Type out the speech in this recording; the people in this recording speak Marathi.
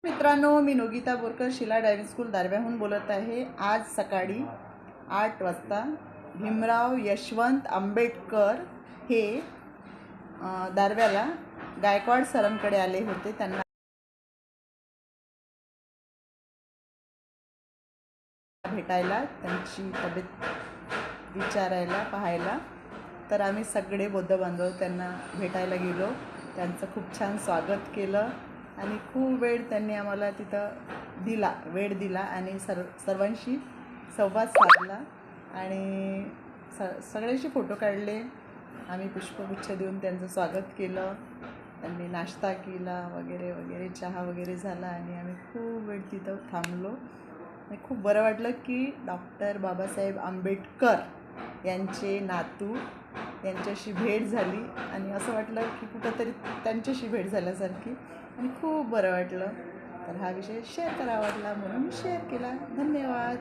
मित्रांनो, मी नोगिता बोरकर शिला ड्रायव्हिंग स्कूल दारव्याहून बोलत आहे। आज सकाळी 8 वाजता भीमराव यशवंत आंबेडकर हे दारव्याला गायकवाड सरांकडे आले होते। त्यांना भेटायला, त्यांची तब्येत विचारायला, पाहायला। तर आम्ही सगळे बौद्ध बांधव त्यांना भेटायला गेलो। त्यांचं खूप छान स्वागत केलं आणि खूप वेळ त्यांनी आम्हाला तिथं वेळ दिला आणि सर्वांशी संवाद साधला आणि सगळ्यांशी फोटो काढले। आम्ही पुष्पगुच्छ देऊन त्यांचं स्वागत केलं। त्यांनी नाश्ता केला वगैरे वगैरे, चहा वगैरे झाला आणि आम्ही खूप वेळ तिथं थांबलो आणि खूप बरं वाटलं की डॉक्टर बाबासाहेब आंबेडकर यांचे नातू यांच्याशी भेट झाली आणि असं वाटलं की कुठंतरी त्यांच्याशी भेट झाल्यासारखी आणि खूप बरं वाटलं। तर हा विषय शेअर करावा वाटला म्हणून शेअर केला। धन्यवाद।